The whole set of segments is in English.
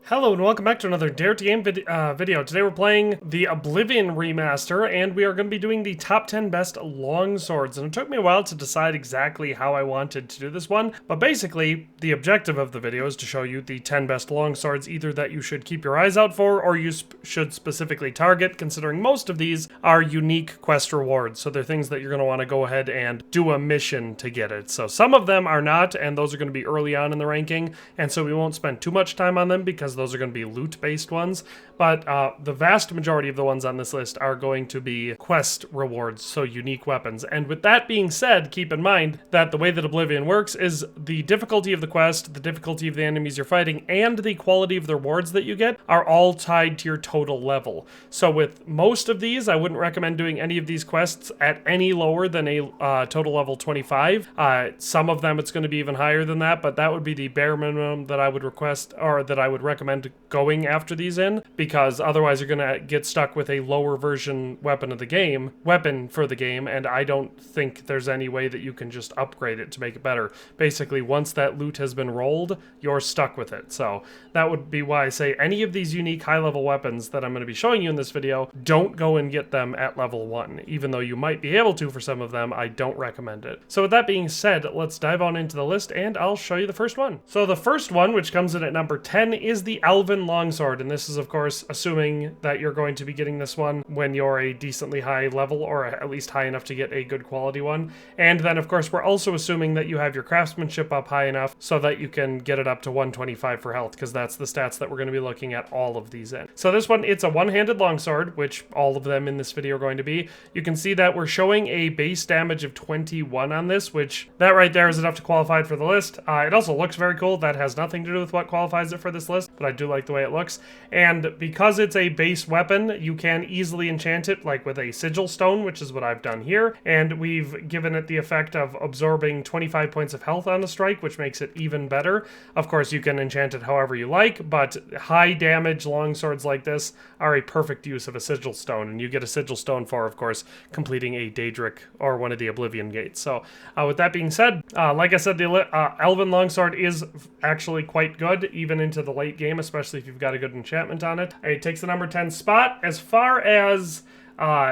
Hello and welcome back to another Dare to Game video. Today we're playing the Oblivion Remaster, and we are going to be doing the top 10 best longswords. And it took me a while to decide exactly how I wanted to do this one, but basically the objective of the video is to show you the 10 best longswords, either that you should keep your eyes out for or you should specifically target, considering most of these are unique quest rewards. So they're things that you're going to want to go ahead and do a mission to get it. So some of them are not, and those are going to be early on in the ranking, and so we won't spend too much time on them because those are going to be loot-based ones, but the vast majority of the ones on this list are going to be quest rewards, so unique weapons. And with that being said, keep in mind that the way that Oblivion works is the difficulty of the quest, the difficulty of the enemies you're fighting, and the quality of the rewards that you get are all tied to your total level. So with most of these, I wouldn't recommend doing any of these quests at any lower than a total level 25. Some of them it's going to be even higher than that, but that would be the bare minimum that I would request, or that I would recommend going after these in, because otherwise you're going to get stuck with a lower version weapon for the game, and I don't think there's any way that you can just upgrade it to make it better. Basically, once that loot has been rolled, you're stuck with it. So that would be why I say any of these unique high-level weapons that I'm going to be showing you in this video, don't go and get them at level 1. Even though you might be able to for some of them, I don't recommend it. So with that being said, let's dive on into the list, and I'll show you the first one. So the first one, which comes in at number 10, is the Elven Longsword, and this is of course assuming that you're going to be getting this one when you're a decently high level, or at least high enough to get a good quality one. And then of course we're also assuming that you have your craftsmanship up high enough so that you can get it up to 125 for health, because that's the stats that we're going to be looking at all of these in. So this one, it's a one-handed longsword, which all of them in this video are going to be. You can see that we're showing a base damage of 21 on this, which that right there is enough to qualify it for the list. It also looks very cool. That has nothing to do with what qualifies it for this list, but I do like the way it looks. And because it's a base weapon, you can easily enchant it, like with a sigil stone, which is what I've done here. And we've given it the effect of absorbing 25 points of health on a strike, which makes it even better. Of course, you can enchant it however you like, but high damage longswords like this are a perfect use of a sigil stone. And you get a sigil stone for, of course, completing a Daedric or one of the Oblivion gates. So with that being said, like I said, the Elven Longsword is actually quite good, even into the late game, especially if you've got a good enchantment on it. It takes the number 10 spot. As far as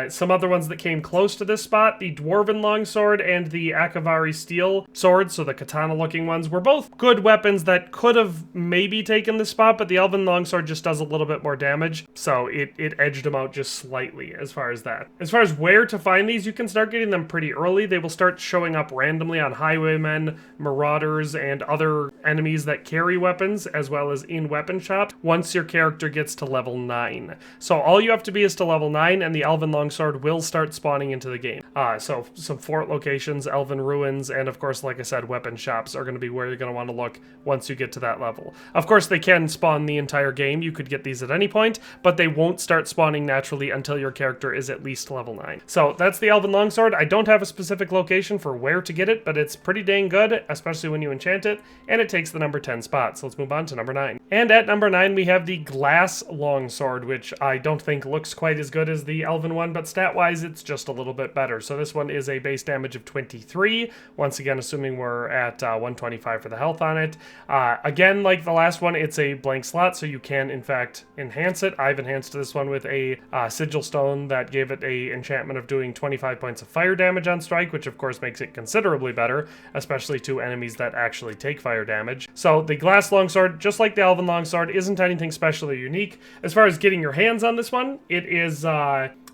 some other ones that came close to this spot, the Dwarven Longsword and the Akavari Steel Sword, so the katana-looking ones, were both good weapons that could have maybe taken this spot, but the Elven Longsword just does a little bit more damage, so it edged them out just slightly as far as that. As far as where to find these, you can start getting them pretty early. They will start showing up randomly on highwaymen, marauders, and other enemies that carry weapons, as well as in weapon shops, once your character gets to level 9. So all you have to be is to level 9, and the Elven Longsword will start spawning into the game. So some fort locations, Elven ruins, and of course, like I said, weapon shops are going to be where you're going to want to look once you get to that level. Of course, they can spawn the entire game. You could get these at any point, but they won't start spawning naturally until your character is at least level 9. So that's the Elven Longsword. I don't have a specific location for where to get it, but it's pretty dang good, especially when you enchant it, and it takes the number 10 spot. So let's move on to number 9. And at number 9, we have the Glass Longsword, which I don't think looks quite as good as the Elven one, but stat-wise, it's just a little bit better. So this one is a base damage of 23, once again, assuming we're at 125 for the health on it. Again, like the last one, it's a blank slot, so you can, in fact, enhance it. I've enhanced this one with a sigil stone that gave it a enchantment of doing 25 points of fire damage on strike, which of course makes it considerably better, especially to enemies that actually take fire damage. So the Glass Longsword, just like the Elven Longsword, isn't anything special or unique. As far as getting your hands on this one, it is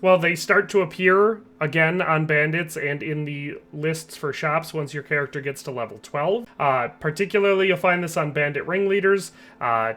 well, they start to appear again on bandits and in the lists for shops once your character gets to level 12. Particularly, you'll find this on bandit ringleaders,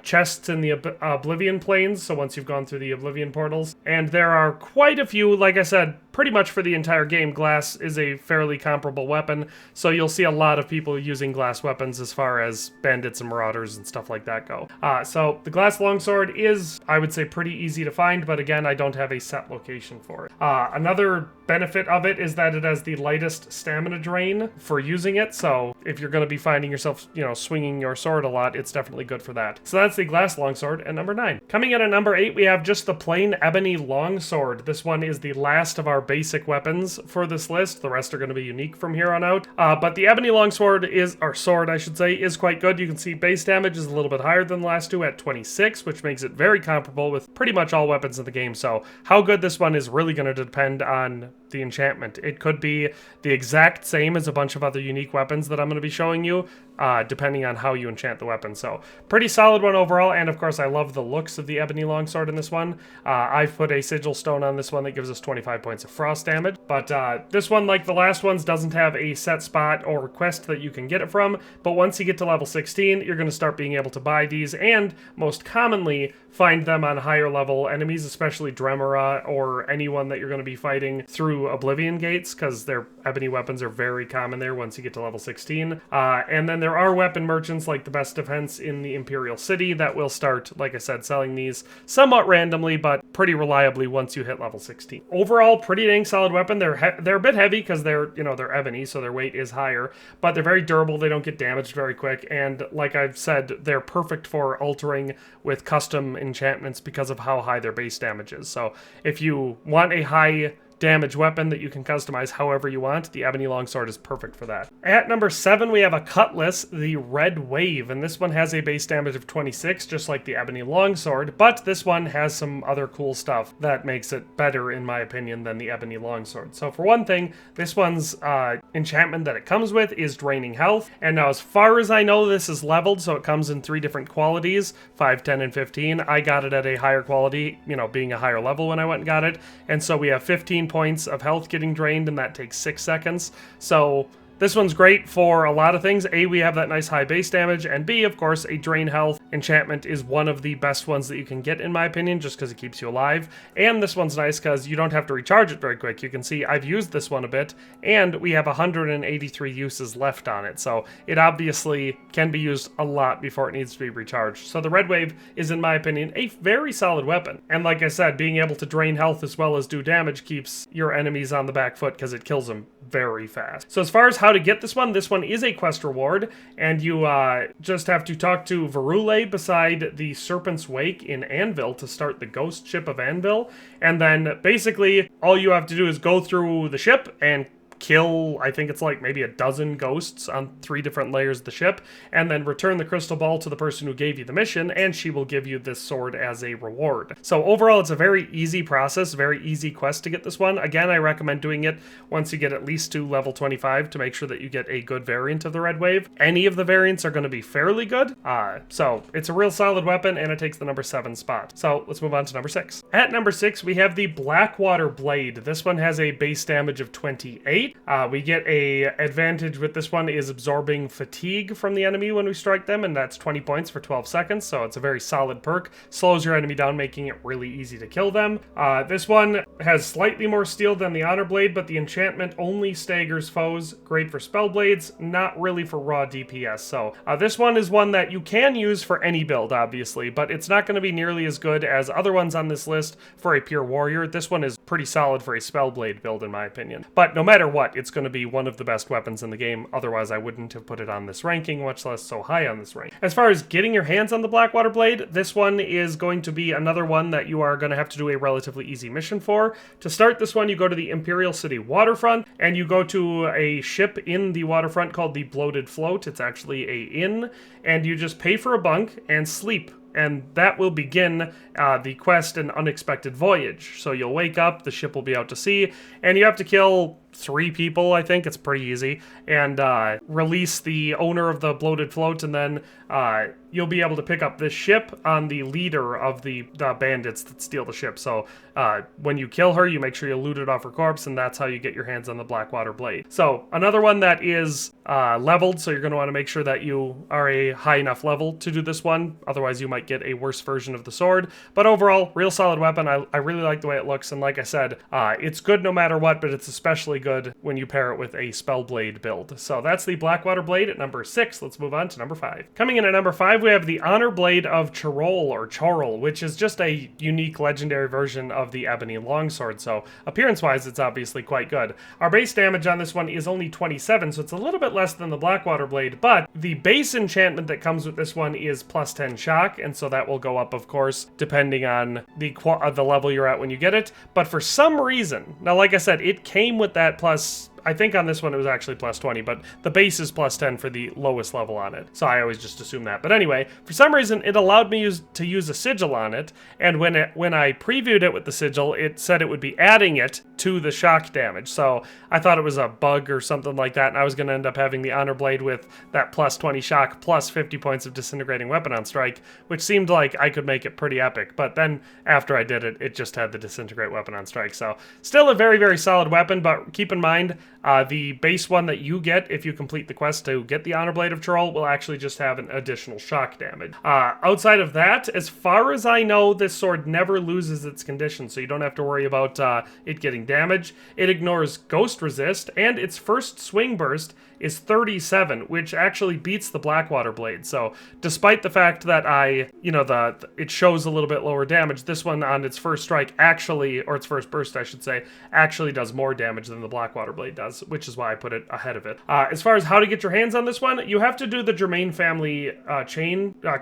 chests in the Oblivion plains, so once you've gone through the Oblivion portals. And there are quite a few, like I said, pretty much for the entire game. Glass is a fairly comparable weapon, so you'll see a lot of people using glass weapons as far as bandits and marauders and stuff like that go. So the Glass Longsword is, I would say, pretty easy to find, but again, I don't have a set location for it. Another benefit of it is that it has the lightest stamina drain for using it, so if you're going to be finding yourself, you know, swinging your sword a lot, it's definitely good for that. So that's the glass longsword at number 9. Coming in at number 8, we have just the plain ebony longsword. This one is the last of our basic weapons for this list. The rest are going to be unique from here on out. But the ebony longsword is, or sword I should say, is quite good. You can see base damage is a little bit higher than the last two at 26, which makes it very comparable with pretty much all weapons in the game. So how good this one is really going to depend on the enchantment. It could be the exact same as a bunch of other unique weapons that I'm going to be showing you, depending on how you enchant the weapon. So pretty solid one overall, and of course I love the looks of the ebony longsword in this one. I've put a sigil stone on this one that gives us 25 points of frost damage, but this one, like the last ones, doesn't have a set spot or quest that you can get it from, but once you get to level 16, you're going to start being able to buy these, and most commonly find them on higher level enemies, especially Dremora or anyone that you're going to be fighting through Oblivion gates, because their ebony weapons are very common there once you get to level 16. And then there are weapon merchants like the Best Defense in the Imperial City that will start, like I said, selling these somewhat randomly, but pretty reliably once you hit level 16. Overall, pretty dang solid weapon. They're a bit heavy because they're ebony, so their weight is higher, but they're very durable. They don't get damaged very quick, and like I've said, they're perfect for altering with custom enchantments because of how high their base damage is. So if you want a high damage weapon that you can customize however you want, the Ebony Longsword is perfect for that. At number 7, we have a cutlass, the Redwave, and this one has a base damage of 26, just like the Ebony Longsword, but this one has some other cool stuff that makes it better, in my opinion, than the Ebony Longsword. So for one thing, this one's enchantment that it comes with is draining health, and now as far as I know, this is leveled, so it comes in 3 different qualities, 5, 10, and 15. I got it at a higher quality, you know, being a higher level when I went and got it, and so we have 15 points of health getting drained, and that takes 6 seconds. So this one's great for a lot of things. A, we have that nice high base damage, and B, of course, a drain health enchantment is one of the best ones that you can get, in my opinion, just because it keeps you alive. And this one's nice because you don't have to recharge it very quick. You can see I've used this one a bit, and we have 183 uses left on it, so it obviously can be used a lot before it needs to be recharged. So the Redwave is, in my opinion, a very solid weapon. And like I said, being able to drain health as well as do damage keeps your enemies on the back foot because it kills them very fast. So as far as how to get this one is a quest reward, and you just have to talk to Verule beside the Serpent's Wake in Anvil to start the ghost ship of Anvil, and then basically all you have to do is go through the ship and kill, I think it's like maybe a dozen ghosts on 3 different layers of the ship, and then return the crystal ball to the person who gave you the mission, and she will give you this sword as a reward. So overall, it's a very easy process, very easy quest to get this one. Again, I recommend doing it once you get at least to level 25 to make sure that you get a good variant of the Redwave. Any of the variants are going to be fairly good, so it's a real solid weapon, and it takes the number 7 spot. So let's move on to number 6. At number 6, we have the Blackwater Blade. This one has a base damage of 28. We get a advantage with this one is absorbing fatigue from the enemy when we strike them, and that's 20 points for 12 seconds, so it's a very solid perk. Slows your enemy down, making it really easy to kill them. This one has slightly more steel than the Honorblade, but the enchantment only staggers foes. Great for spell blades, not really for raw DPS. So this one is one that you can use for any build, obviously, but it's not going to be nearly as good as other ones on this list for a pure warrior. This one is pretty solid for a spell blade build, in my opinion. But no matter what, it's going to be one of the best weapons in the game. Otherwise, I wouldn't have put it on this ranking, much less so high on this rank. As far as getting your hands on the Blackwater Blade, this one is going to be another one that you are going to have to do a relatively easy mission for. To start this one, you go to the Imperial City waterfront, and you go to a ship in the waterfront called the Bloated Float. It's actually a inn, and you just pay for a bunk and sleep, and that will begin the quest, An Unexpected Voyage. So you'll wake up, the ship will be out to sea, and you have to kill 3 people, I think. It's pretty easy. And release the owner of the Bloated Float, and then you'll be able to pick up this ship on the leader of the bandits that steal the ship. So when you kill her, you make sure you loot it off her corpse, and that's how you get your hands on the Blackwater Blade. So another one that is leveled, so you're going to want to make sure that you are a high enough level to do this one. Otherwise, you might get a worse version of the sword. But overall, real solid weapon. I really like the way it looks, and like I said, it's good no matter what, but it's especially good when you pair it with a Spellblade build. So that's the Blackwater Blade at number 6. Let's move on to number 5. Coming in at number 5, we have the Honorblade of Chorrol, which is just a unique legendary version of the Ebony Longsword. So appearance-wise, it's obviously quite good. Our base damage on this one is only 27, so it's a little bit less than the Blackwater Blade, but the base enchantment that comes with this one is plus 10 shock, and so that will go up, of course, depending on the level you're at when you get it. But for some reason, now like I said, it came with that plus, I think on this one it was actually plus 20, but the base is plus 10 for the lowest level on it. So I always just assume that. But anyway, for some reason it allowed me to use a sigil on it, and when I previewed it with the sigil, it said it would be adding it to the shock damage. So I thought it was a bug or something like that, and I was going to end up having the Honor Blade with that plus 20 shock plus 50 points of disintegrating weapon on strike, which seemed like I could make it pretty epic. But then after I did it, it just had the disintegrate weapon on strike. So still a very, very solid weapon, but keep in mind, the base one that you get if you complete the quest to get the Honorblade of Chorrol will actually just have an additional shock damage. Outside of that, as far as I know, this sword never loses its condition, so you don't have to worry about it getting damage. It ignores Ghost Resist, and its first swing burst is 37, which actually beats the Blackwater Blade. So despite the fact that it shows a little bit lower damage, this one on its first strike actually, or its first burst I should say, actually does more damage than the Blackwater Blade does, which is why I put it ahead of it. As far as how to get your hands on this one, you have to do the Germain family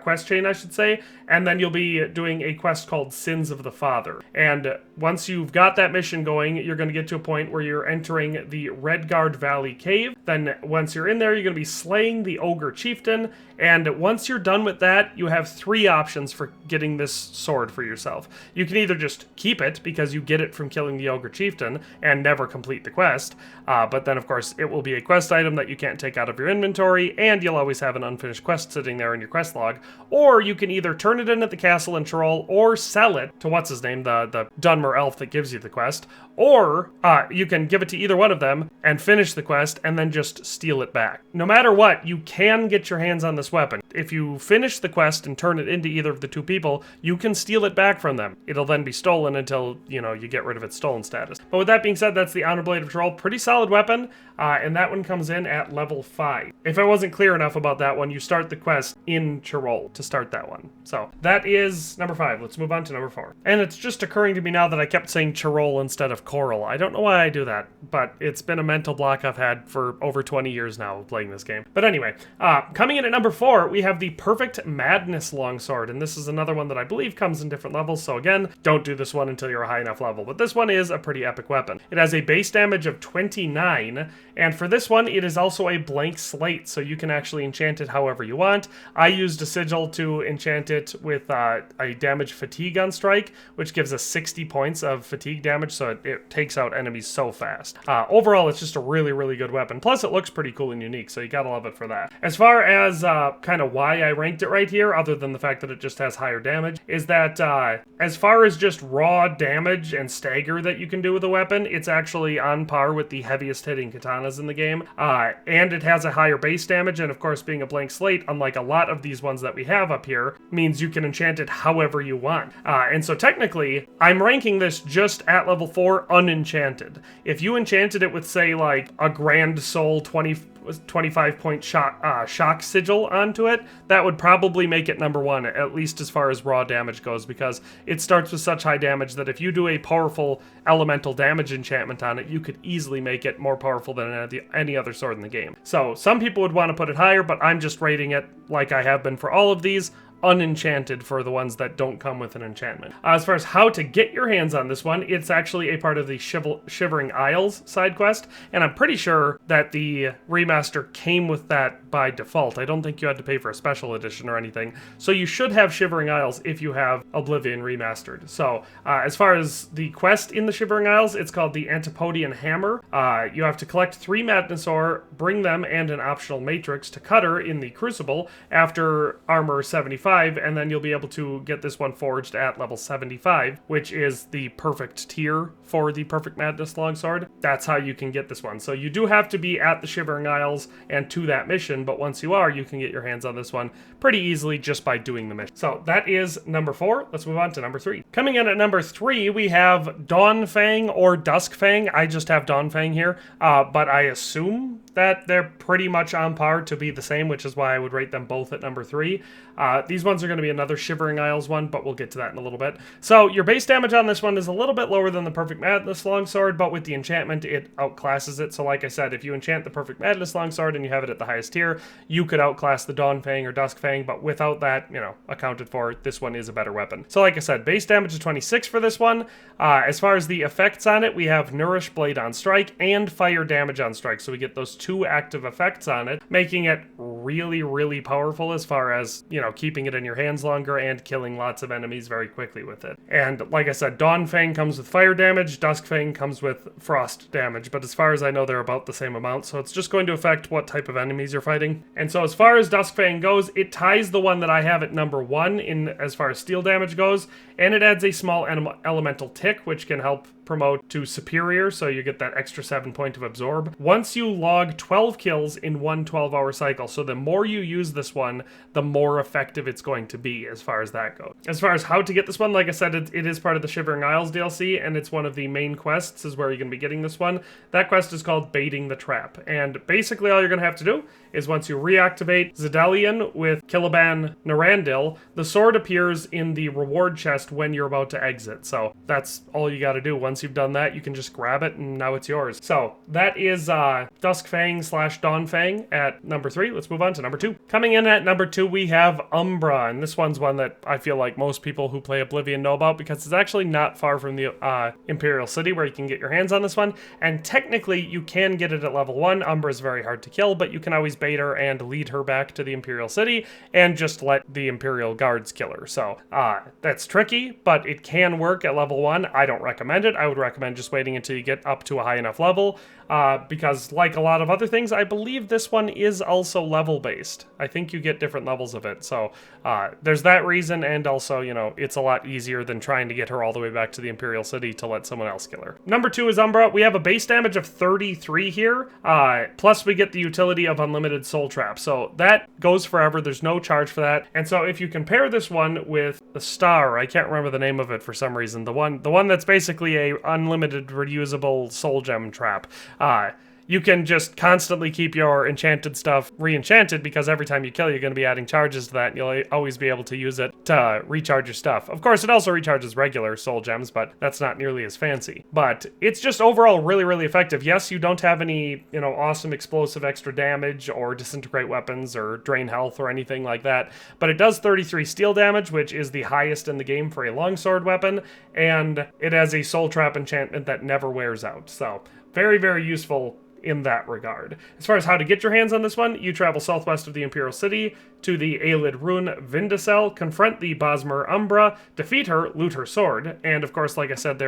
quest chain I should say, and then you'll be doing a quest called Sins of the Father. And once you've got that mission going, you're going to get to a point where you're entering the Redguard Valley Cave. Then once you're in there, you're going to be slaying the Ogre Chieftain, and once you're done with that, you have 3 options for getting this sword for yourself. You can either just keep it, because you get it from killing the Ogre Chieftain, and never complete the quest, but then of course it will be a quest item that you can't take out of your inventory, and you'll always have an unfinished quest sitting there in your quest log. Or you can either turn it in at the castle in Chorrol, or sell it to what's-his-name, the Dunmer elf that gives you the quest, or you can give it to either one of them and finish the quest and then just steal it back. No matter what, you can get your hands on this weapon. If you finish the quest and turn it into either of the 2 people, you can steal it back from them. It'll then be stolen until, you get rid of its stolen status. But with that being said, that's the Honorblade of Chorrol. Pretty solid weapon, and that one comes in at level 5. If I wasn't clear enough about that one, you start the quest in Chorrol to start that one. So that is number 5. Let's move on to number 4. And it's just occurring to me now that I kept saying Chorrol instead of Chorrol. I don't know why I do that, but it's been a mental block I've had for over 20 years now playing this game. But anyway, coming in at number 4, we have the perfect Madness Longsword, and this is another one that I believe comes in different levels, so again, don't do this one until you're a high enough level, but this one is a pretty epic weapon. It has a base damage of 29, and for this one, it is also a blank slate, so you can actually enchant it however you want. I used a sigil to enchant it with a damage fatigue on strike, which gives us 60 points of fatigue damage, so it takes out enemies so fast. Overall, it's just a really, really good weapon. Plus, it looks pretty cool and unique, so you gotta love it for that. As far as kind of why I ranked it right here, other than the fact that it just has higher damage, is that as far as just raw damage and stagger that you can do with a weapon, it's actually on par with the heaviest hitting katanas in the game. And it has a higher base damage, and of course, being a blank slate, unlike a lot of these ones that we have up here, means you can enchant it however you want. And so technically, I'm ranking this just at level 4 unenchanted. If you enchanted it with, say, like a Grand Soul 25 point shock sigil onto it, that would probably make it number 1, at least as far as raw damage goes, because it starts with such high damage that if you do a powerful elemental damage enchantment on it, you could easily make it more powerful than any other sword in the game. So some people would want to put it higher, but I'm just rating it like I have been for all of these, unenchanted for the ones that don't come with an enchantment. As far as how to get your hands on this one, it's actually a part of the Shivering Isles side quest, and I'm pretty sure that the remaster came with that by default. I don't think you had to pay for a special edition or anything, so you should have Shivering Isles if you have Oblivion Remastered. So as far as the quest in the Shivering Isles, it's called the Antipodian Hammer. You have to collect 3 Madness ore, bring them and an optional matrix to Cutter in the Crucible after armor 75, 65, and then you'll be able to get this one forged at level 75, which is the perfect tier for the Perfect Madness Longsword. That's how you can get this one. So you do have to be at the Shivering Isles and to that mission, but once you are, you can get your hands on this one pretty easily just by doing the mission. So that is number 4. Let's move on to number 3. Coming in at number 3, we have Dawnfang or Duskfang. I just have Dawnfang here, but I assume that they're pretty much on par to be the same, which is why I would rate them both at number 3. These ones are going to be another Shivering Isles one, but we'll get to that in a little bit. So your base damage on this one is a little bit lower than the Perfect Madness Longsword, but with the enchantment, it outclasses it. So like I said, if you enchant the Perfect Madness Longsword and you have it at the highest tier, you could outclass the Dawnfang or Duskfang, but without that, accounted for, this one is a better weapon. So like I said, base damage is 26 for this one. As far as the effects on it, we have Nourish Blade on strike and fire damage on strike. So we get those 2 active effects on it, making it really, really powerful as far as, keeping it in your hands longer and killing lots of enemies very quickly with it. And like I said, Dawnfang comes with fire damage, Duskfang comes with frost damage, but as far as I know, they're about the same amount, so it's just going to affect what type of enemies you're fighting. And so as far as Duskfang goes, it ties the one that I have at number 1 in as far as steel damage goes, and it adds a small elemental tick, which can help promote to superior, so you get that extra 7 point of absorb. Once you log 12 kills in one 12-hour cycle, so the more you use this one, the more effective it's going to be as far as that goes. As far as how to get this one, like I said, it is part of the Shivering Isles DLC, and it's one of the main quests is where you're going to be getting this one. That quest is called Baiting the Trap, and basically all you're going to have to do is once you reactivate Zedelian with Kilaban Narandil, the sword appears in the reward chest when you're about to exit. So that's all you got to do. Once you've done that, you can just grab it and now it's yours. So that is Duskfang / Dawnfang at number 3. Let's move on to number 2. Coming in at number 2, we have Umbra, and this one's one that I feel like most people who play Oblivion know about because it's actually not far from the Imperial City where you can get your hands on this one, and technically you can get it at level 1. Umbra is very hard to kill, but you can always bait her and lead her back to the Imperial City and just let the Imperial Guards kill her. So that's tricky, but it can work at level 1. I don't recommend it. I would recommend just waiting until you get up to a high enough level because like a lot of other things, I believe this one is also level based. I think you get different levels of it. So there's that reason, and also, it's a lot easier than trying to get her all the way back to the Imperial City to let someone else kill her. Number 2 is Umbra. We have a base damage of 33 here, plus we get the utility of Unlimited Soul Trap. So that goes forever. There's no charge for that. And so if you compare this one with the Star, I can't remember the name of it for some reason, the one that's basically a unlimited reusable soul gem trap. You can just constantly keep your enchanted stuff re-enchanted because every time you kill, you're going to be adding charges to that, and you'll always be able to use it to recharge your stuff. Of course, it also recharges regular soul gems, but that's not nearly as fancy. But it's just overall really, really effective. Yes, you don't have any, awesome explosive extra damage or disintegrate weapons or drain health or anything like that, but it does 33 steel damage, which is the highest in the game for a longsword weapon, and it has a soul trap enchantment that never wears out. So very, very useful in that regard. As far as how to get your hands on this one, you travel southwest of the Imperial City to the Aelid Rune Vindicel, confront the Bosmer Umbra, defeat her, loot her sword, and of course, like I said,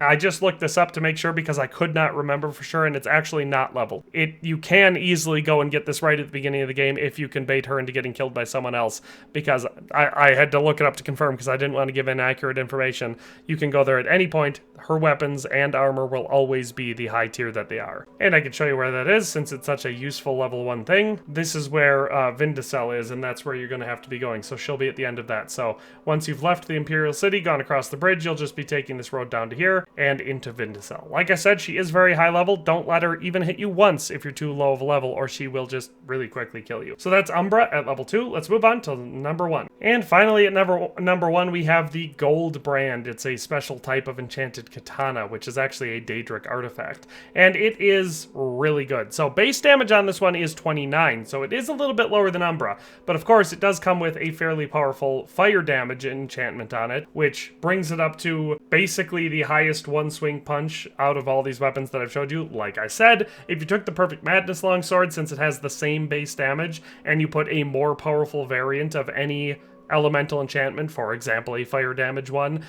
I just looked this up to make sure because I could not remember for sure, and it's actually not leveled. You can easily go and get this right at the beginning of the game if you can bait her into getting killed by someone else, because I had to look it up to confirm because I didn't want to give inaccurate information. You can go there at any point. Her weapons and armor will always be the high tier that they are. And I can show you where that is since it's such a useful level 1 thing. This is where Vindicel is, and that's where you're going to have to be going. So she'll be at the end of that. So once you've left the Imperial City, gone across the bridge, you'll just be taking this road down to here and into Vindicel. Like I said, she is very high level. Don't let her even hit you once if you're too low of a level, or she will just really quickly kill you. So that's Umbra at level 2. Let's move on to number 1. And finally at number 1, we have the Goldbrand. It's a special type of enchanted katana, which is actually a Daedric artifact. And it is really good. So base damage on this one is 29, so it is a little bit lower than Umbra. But of course, it does come with a fairly powerful fire damage enchantment on it, which brings it up to basically the highest one swing punch out of all these weapons that I've showed you. Like I said, if you took the Perfect Madness Longsword, since it has the same base damage, and you put a more powerful variant of any elemental enchantment, for example, a fire damage one,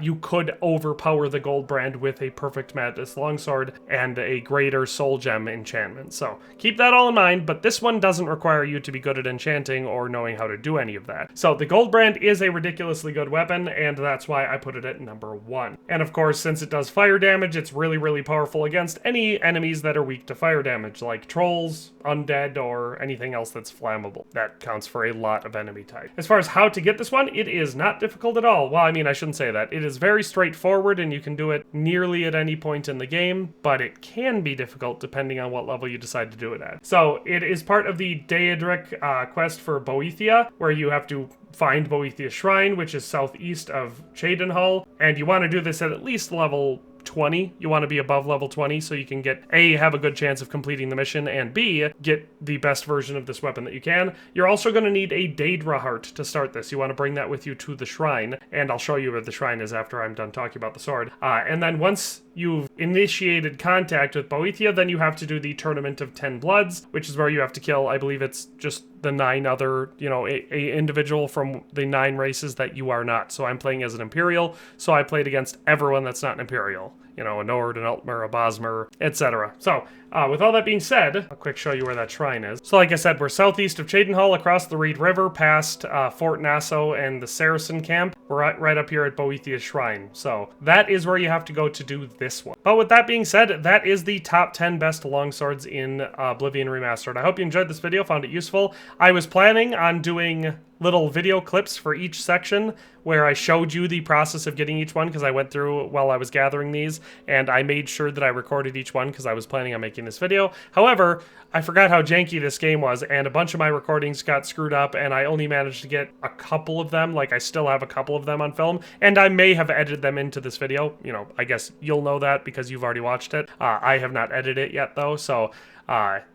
you could overpower the Goldbrand with a perfect Madness Longsword and a greater soul gem enchantment. So keep that all in mind, but this one doesn't require you to be good at enchanting or knowing how to do any of that. So the Goldbrand is a ridiculously good weapon, and that's why I put it at number 1. And of course, since it does fire damage, it's really, really powerful against any enemies that are weak to fire damage, like trolls, undead, or anything else that's flammable. That counts for a lot of enemy type. As far as how to get this one, it is not difficult at all. Well, I mean, I shouldn't say that. It is very straightforward, and you can do it nearly at any point in the game, but it can be difficult depending on what level you decide to do it at. So it is part of the Daedric quest for Boethia, where you have to find Boethia's Shrine, which is southeast of Cheydinhal, and you want to do this at least level 20. You want to be above level 20 so you can get A, have a good chance of completing the mission, and B, get the best version of this weapon that you can. You're also going to need a Daedra heart to start this. You want to bring that with you to the shrine, and I'll show you where the shrine is after I'm done talking about the sword. And then once you've initiated contact with Boethia, then you have to do the Tournament of 10 Bloods, which is where you have to kill, I believe it's just the 9 other, a individual from the 9 races that you are not. So I'm playing as an Imperial, so I played against everyone that's not an Imperial. A Nord, an Altmer, a Bosmer, etc. So, with all that being said, I'll quick show you where that shrine is. So like I said, we're southeast of Cheydinhal, across the Reed River, past Fort Nassau and the Saracen camp. We're right up here at Boethia's Shrine. So that is where you have to go to do this one. But with that being said, that is the top 10 best longswords in Oblivion Remastered. I hope you enjoyed this video, found it useful. I was planning on doing little video clips for each section where I showed you the process of getting each one, because I went through while I was gathering these, and I made sure that I recorded each one because I was planning on making this video. However, I forgot how janky this game was, and a bunch of my recordings got screwed up, and I only managed to get a couple of them. Like, I still have a couple of them on film, and I may have edited them into this video. I guess you'll know that because you've already watched it. I have not edited it yet, though, so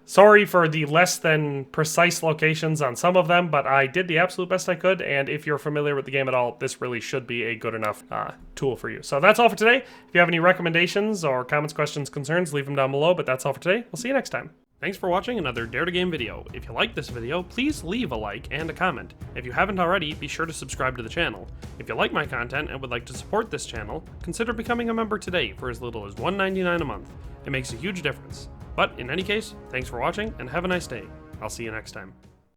sorry for the less than precise locations on some of them, but I did the absolute best I could, and if you're familiar with the game at all, this really should be a good enough tool for you. So that's all for today. If you have any recommendations or comments, questions, concerns, leave them down below, but that's all for today. We'll see you next time. Thanks for watching another Dare to Game video. If you liked this video, please leave a like and a comment. If you haven't already, be sure to subscribe to the channel. If you like my content and would like to support this channel, consider becoming a member today for as little as $1.99 a month. It makes a huge difference. But in any case, thanks for watching and have a nice day. I'll see you next time.